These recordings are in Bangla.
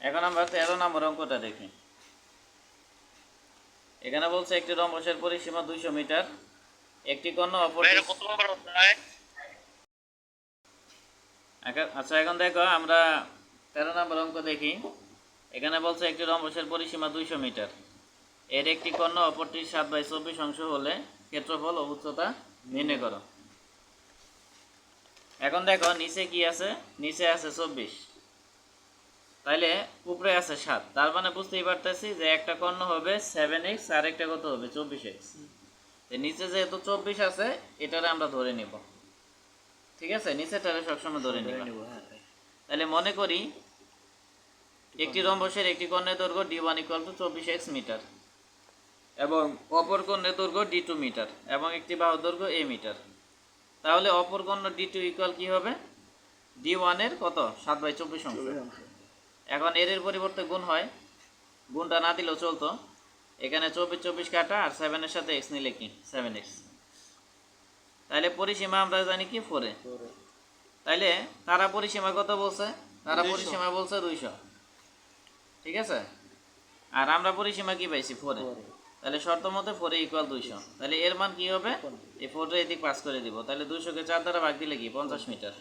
এখন আমরা 13 নম্বর অঙ্কটা দেখি। এখানে বলছে একটি রম্বসের পরিসীমা 200 মিটার, একটি কর্ণ অপরটি। আচ্ছা, এখন দেখো আমরা 13 নম্বর অঙ্ক দেখি। এখানে বলছে একটি রম্বসের পরিসীমা 200 মিটার, এর একটি কর্ণ অপরটির 7/24 অংশ হলে ক্ষেত্রফল ও উচ্চতা নির্ণয় করো। এখন দেখো নিচে কি আছে, নিচে আছে 24, তাইলে উপরে আছে 7, তার মানে বুঝতেই পারতেছি যে একটা কর্ণ হবে 7x আর একটা কত হবে 24x। নিচে যেহেতু 24 আছে এটারে আমরা ধরে নিব, ঠিক আছে, নিচেটারে সবসময় ধরে নিব। তাহলে মনে করি একটি রম্বসের একটি কর্ণের দৈর্ঘ্য d1 = 24x মিটার এবং অপর কর্ণের দৈর্ঘ্য d2 মিটার এবং একটি বাহুর দৈর্ঘ্য a মিটার। তাহলে অপর কর্ণ d2 ইকুয়াল কি হবে, d1 এর কত 7/24 অংশ। এখন এর পরিবর্তে গুণ হয়, গুণটা না দিলেও চলতো। এখানে 24 কাটা আর 7 এর সাথে x নিলে কি 7x। তাহলে পরিসীমা আমরা জানি কি 4 এ। তাইলে তারা পরিসীমা কত বলছে, তারা পরিসীমা বলছে 200, ঠিক আছে, আর আমরা পরিসীমা কি পাইছি 4 এ। তাহলে শর্ত মতে 4 = 200। তাহলে এর মান কি হবে, এই 4 রে এদিক পাস করে দিব। তাহলে 200 কে 4 দ্বারা ভাগ দিলে কি 50 মিটার।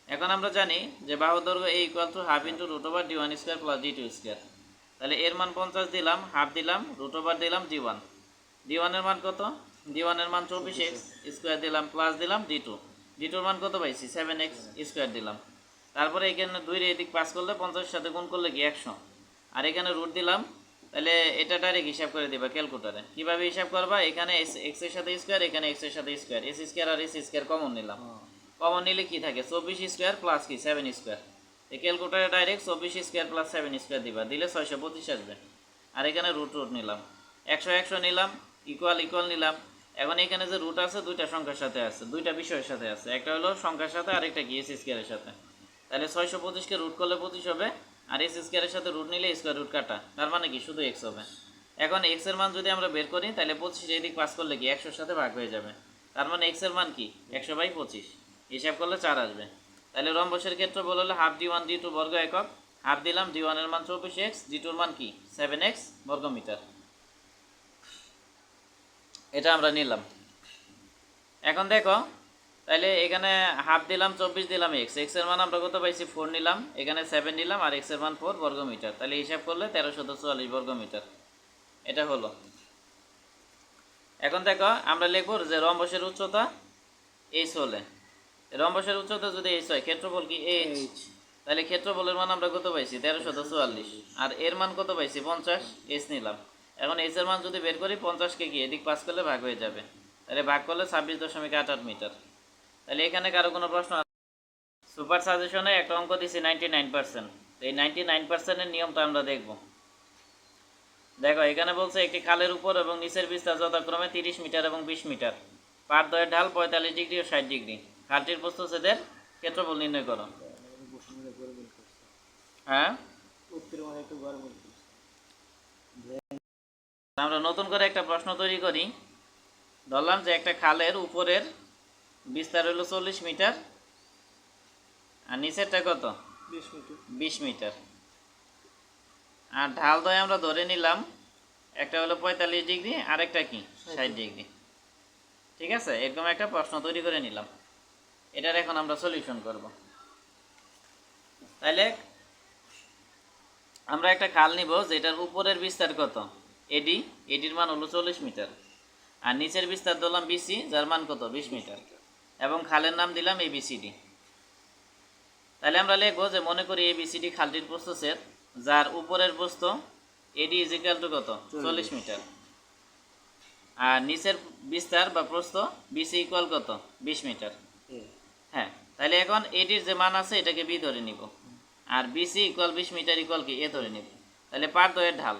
এখন আমরা জানি যে বাহুর দৈর্ঘ্য a = ½ × √d1² + d2²। তাহলে এর মান 50 দিলাম, হাফ দিলাম, √ দিলাম d1। d1 এর মান কত, d1 এর মান 24x স্কয়ার দিলাম, প্লাস দিলাম d2। d2 এর মান কত পাইছি 7x স্কয়ার দিলাম। তারপরে এখানে 2 রে এদিক পাস করলে 50 এর সাথে গুণ করলে কি 100, আর এখানে রুট দিলাম। তাহলে এটা ডাইরেক্ট হিসাব করে দিবা ক্যালকুলেটরে। কিভাবে হিসাব করবা, এখানে x এর সাথে স্কয়ার, এখানে x এর সাথে স্কয়ার, s স্কয়ার আর s স্কয়ার কমন নিলাম। কমন নিলে কি থাকে 24 স্কয়ার প্লাস কি 7 স্কয়ার। এই ক্যালকুলেটরে ডাইরেক্ট 24 স্কয়ার প্লাস 7 স্কয়ার দিবা, দিলে 625 আসবে। আর এখানে রুট নিলাম, 100 নিলাম, ইকুয়াল নিলাম। এখন এখানে যে রুট আছে দুইটা সংখ্যার সাথে আছে, দুইটা বিষয়ের সাথে আছে, একটা হলো সংখ্যার সাথে আর একটা কি s স্কয়ারের সাথে। তাহলে 625 কে রুট করলে 25 হবে, আর s স্কয়ারের সাথে রুট নিলে স্কয়ার রুট কাটা, তার মানে কি শুধু x হবে। এখন x এর মান যদি আমরা বের করি তাহলে 25 এদিক পাস করলে কি 100 এর সাথে ভাগ হয়ে যাবে, তার মানে x এর মান কি 100/25, হিসাব করলে 4 আসবে। তাহলে রম্বসের ক্ষেত্রফল হলো হাফ d1 d2 বর্গ একক, হাফ দিলাম, d1 এর মান 24x, d2 এর মান কি 7x বর্গ মিটার। এটা আমরা নিলাম। এখন দেখো, তাহলে এখানে হাফ দিলাম, 24 দিলাম, x এর মান আমরা কত পাইছি 4 নিলাম, এখানে 7 নিলাম, আর x এর মান 4 বর্গ মিটার। তাহলে হিসাব করলে 1344 বর্গ মিটার এটা হলো। এখন দেখো আমরা লিখব যে রম্বসের উচ্চতা h হলে, রম্বসের উচ্চতা যদি h হয়, ক্ষেত্রফল কি h, তাহলে ক্ষেত্রফলের মান আমরা কত পাইছি 1344, আর এর মান কত পাইছি 50, h নিলাম। এখন h এর মান যদি বের করি 50 কে কি এদিক পাস করলে ভাগ হয়ে যাবে, তাহলে ভাগ করলে 26.88 মিটার। তাহলে এখানে কারো কোনো প্রশ্ন আছে? সুপার সাজেশনে একটা অঙ্ক দিছি 99%, এই 99% এর নিয়মটা আমরা দেখব। দেখো এখানে বলছে একটি খালের উপর এবং নিচের বিস্তার যথাক্রমে 30 মিটার এবং 20 মিটার, পাড়দ্বয়ের ঢাল 45 ডিগ্রি ও 60 ডিগ্রি, খালটির প্রস্থচ্ছেদের ক্ষেত্রফল নির্ণয় করো। হ্যাঁ, আমরা নতুন করে একটা প্রশ্ন তৈরি করি। ধরলাম যে একটা খালের উপরের বিস্তার হলো 40 মিটার আর নিচেরটা কত 20 মিটার, আর ঢাল দয় আমরা ধরে নিলাম একটা হলো 45 ডিগ্রি আর একটা কি 60 ডিগ্রি, ঠিক আছে। এরকম একটা প্রশ্ন তৈরি করে নিলাম, এটার এখন আমরা সলিউশন করব। তাহলে আমরা একটা খাল নিব যেটার উপরের বিস্তার কত এডি, এডির মান হলো 40 মিটার, আর নিচের বিস্তার ধরলাম বিসি যার মান কত 20 মিটার, এবং খালের নাম দিলাম এবিসিডি। তাহলে আমরা লিখবো যে মনে করি এবিসিডি খালটির প্রস্থচ্ছেদ, যার উপরের প্রস্থ এডি = কত 40 মিটার, আর নিচের বিস্তার বা প্রস্থ বিসি = কত 20 মিটার। হ্যাঁ, তাহলে এখন এডির যে মান আছে এটাকে বি ধরে নিব, আর বিসি = 20 মিটার কি এ ধরে নিব। তাহলে পাড়দ্বয়ের ঢাল,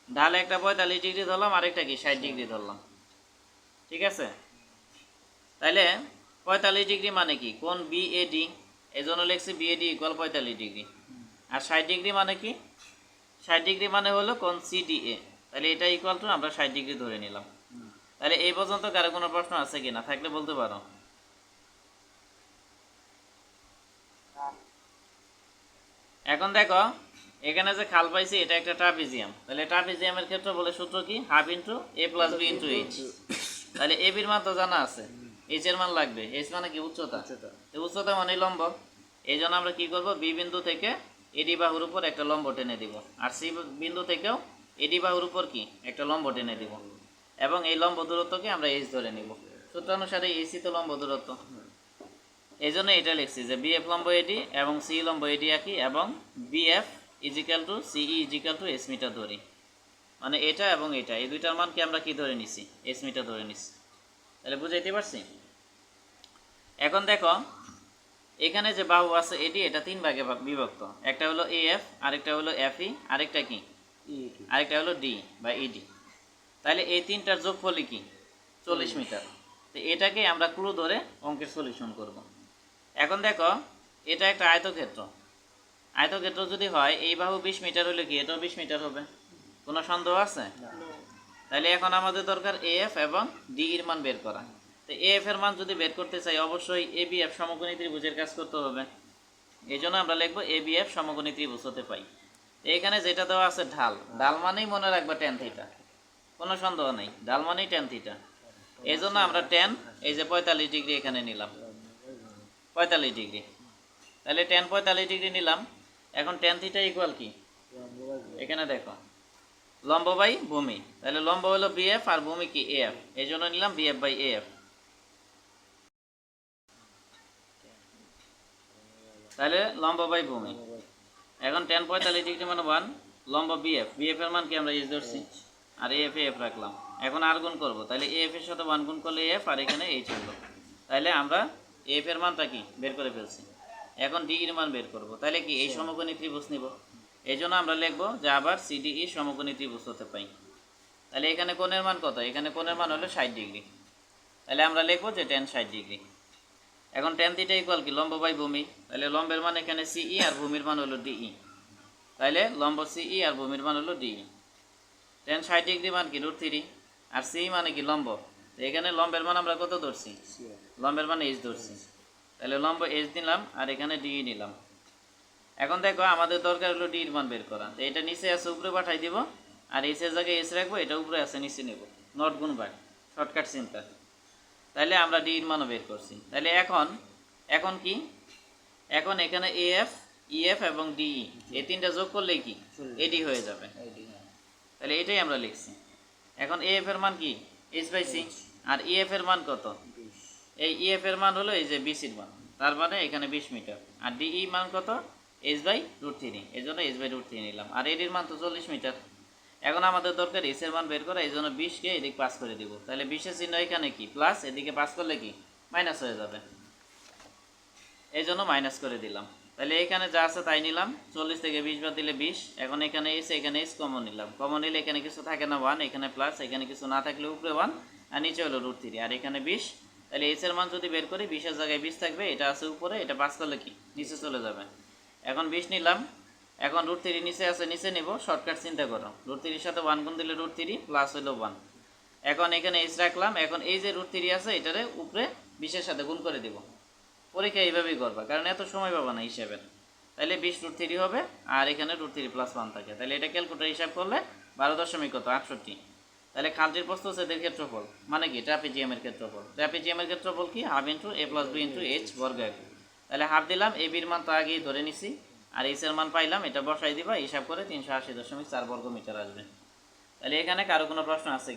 ঢাল একটা 45 ডিগ্রি ধরলাম, আরেকটা কি 60 ডিগ্রি ধরলাম, ঠিক আছে। তাহলে 45 ডিগ্রি মানে কি কোণ বিএডি, এই জন্য লিখছি বিএডি = 45 ডিগ্রি, আর 60 ডিগ্রি মানে কি 60 ডিগ্রি মানে হলো কোণ সিডিএ, তাহলে এটা ইকুয়াল টু আমরা 60 ডিগ্রি ধরে নিলাম। তাহলে এই পর্যন্ত কারো কোনো প্রশ্ন আছে কিনা, থাকলে বলতে পারো। এখন দেখো এখানে যে খাল পাইছি এটা একটা ট্রাপিজিয়াম, তাহলে ট্রাপিজিয়ামের ক্ষেত্রে বলে সূত্র কি হাফ ইন্টু এ প্লাস বি ইন্টু এইচ। তাহলে এ বির মান তো জানা আছে, এইচ এর মান লাগবে, এইচ মানে কি উচ্চতা, উচ্চতা মানে লম্ব। এই জন্য আমরা কি করব, বি বিন্দু থেকে এডি বাহুর উপর একটা লম্ব টেনে দিব, আর সি বিন্দু থেকেও এডি বাহুর উপর কি একটা লম্ব টেনে দিব, এবং এই লম্ব দূরত্বকে আমরা এইচ ধরে নিব। সূত্রানুসারে এসি তো লম্ব দূরত্ব, এই জন্য এটা লিখছি যে বিএফ লম্ব এডি এবং সি লম্ব এডি একই, এবং বিএফ ইজিক্যাল টু সিই ইজিক্যাল টু এস মিটার ধরি, মানে এটা এবং এটা এই দুইটার মানকে আমরা কি ধরে নিছি, এস মিটার ধরে নিছি। তাহলে বুঝাইতে পারছি। এখন দেখো এখানে যে বাহু আছে এডি, এটা তিন ভাগে বিভক্ত, একটা হলো এএফ, আরেকটা হলো এফই, আরেকটা কি আরেকটা হলো ডি বা ইডি। তাহলে এই তিনটার যোগফলই কি 40 মিটার। তো এটাকে আমরা ক্লু ধরে অঙ্কের সলিউশন করব। এখন দেখো এটা একটা আয়তক্ষেত্র, আয়তক্ষেত্র যদি হয় এই বাহু 20 মিটার হলে কি এটাও 20 মিটার হবে, কোনো সন্দেহ আছে? তাহলে এখন আমাদের দরকার এএফ এবং ডি এর মান বের করা। তো এএফ এর মান যদি বের করতে চাই অবশ্যই এবিএফ সমকোণী ত্রিভুজের কাজ করতে হবে। এই জন্য আমরা লিখবো এবিএফ সমকোণী ত্রিভুজ হতে পাই। এখানে যেটা দেওয়া আছে ঢাল, ঢাল মানেই মনে রাখবা ট্যান থিটা, কোনো সন্দেহ নেই, ঢাল মানেই ট্যান থিটা। এই জন্য আমরা ট্যান এই যে 45 ডিগ্রি এখানে নিলাম, 45 ডিগ্রি। তাহলে ট্যান 45 ডিগ্রি নিলাম। এখন ট্যান থিটা ইকুয়াল কি, এখানে দেখো লম্ব বাই ভূমি, তাহলে লম্ব হলো বিএফ আর ভূমি কি এএফ, এই জন্য নিলাম বিএফ বাই এএফ। তাহলে লম্ব বাই ভূমি, এখন ট্যান 45 ডিগ্রি মানে 1, লম্ব বিএফ, বিএফ এর মান কি আমরা ইজ ধরছি, আর এএফ এফ রাখলাম। এখন আর গুণ করবো, তাহলে এএফ এর সাথে 1 গুণ করলে এফ, আর এখানে এইচ হলো। তাহলে আমরা এফ এর মানটা কি বের করে ফেলছি। এখন ডি এর মান বের করব, তাহলে কি এই সমকোণী ত্রিভুজ নিব। এই জন্য আমরা লিখবো যে আবার সিডিই সমকোণী ত্রিভুজ হতে পাই। তাহলে এখানে কোণের মান কত, এখানে কোণের মান হলো 60 ডিগ্রি, তাহলে আমরা লিখবো যে ট্যান 60 ডিগ্রি। এখন ট্যান থিটা ইকুয়াল কি লম্ব বাই ভূমি, তাহলে লম্বের মান এখানে সিই আর ভূমির মান হলো ডিই, তাহলে লম্ব সিই আর ভূমির মান হলো ডিই। ট্যান 60 ডিগ্রি মান কি √3, আর সি মানে কি লম্ব, তো এখানে লম্বের মান আমরা কত ধরছি, লম্বের মান এইচ ধরছি, তাহলে লম্ব এইচ নিলাম আর এখানে ডিই নিলাম। এখন দেখো আমাদের দরকার হলো ডি এর মান বের করা, তো এটা নিচে আছে উপরে পাঠাই দিব, আর এইচ এর জায়গায় এস রাখবো, এটা উপরে আছে নিচে নেব, নট গুণ ভাগ, শর্টকাট চিন্তা। তাহলে আমরা ডি এর মানও বের করছি। তাহলে এখন কি, এখন এখানে এএফ ইএফ এবং ডিই এই তিনটা যোগ করলেই কি এডি হয়ে যাবে, তাহলে এটাই আমরা লিখছি। এখন এএফ এর মান কি এইচ বাই সি, আর ইএফ এর মান কত, এই ইএফ এর মান হলো এই যে 20 এর মান, তার মানে এখানে 20 মিটার, আর ডিই মান কত এইচ বাই √3, এই জন্য এইচ বাই √3 নিলাম, আর এডির মান তো 40 মিটার। এখন আমাদের দরকার এস এর মান বের করা, এই জন্য 20কে এদিকে পাস করে দিব, তাহলে 20 চিহ্ন এখানে কি প্লাস, এদিকে পাস করলে কি মাইনাস হয়ে যাবে, এই জন্য মাইনাস করে দিলাম। তাহলে এখানে যা আছে তাই নিলাম, 40 থেকে 20 বাদ দিলে 20। এখন এখানে এস কমন নিলাম, কমন নিলে এখানে কিছু থাকে না 1, এখানে প্লাস, এখানে কিছু না থাকলে উপরে 1, আর নিচে হলো √3, আর এখানে 20। তাহলে এস এর মান যদি বের করি 20 এর জায়গায় 20 থাকবে, এটা আছে উপরে, এটা পাস করলে কি নিচে চলে যাবে। এখন 20 নিলাম, এখন √3 নিচে আছে, নিচে নিব, শর্টকাট চিন্তা করো, √3 এর সাথে 1 গুণ দিলে √3 প্লাস হলো 1। এখন এখানে এইচ রাখলাম, এখন এই যে √3 আছে এটারে উপরে 20 এর সাথে গুণ করে দিব। পরীক্ষা এইভাবেই করবা, কারণ এত সময় পাবা না হিসাবের। তাহলে 20 √3 হবে, আর এখানে √3 প্লাস 1 থাকে, তাহলে এটা ক্যালকুলেটর হিসাব করলে 12.68। তাহলে খালটির প্রস্থচ্ছেদের ক্ষেত্রফল মানে কি ট্রাপিজিয়ামের ক্ষেত্রফল, ট্রাপিজিয়ামের ক্ষেত্রফল কি হাফ ইন্টু এ প্লাস বি ইন্টু এইচ বর্গ একক। তাহলে হাফ দিলাম, এ বির মান তো আগেই ধরে নিছি, আর এইচ এর মান পাইলাম, এটা বসাই দিবা, হিসাব করে 380.4 বর্গ মিটার আসবে। তাহলে এখানে কারো কোনো প্রশ্ন আছে?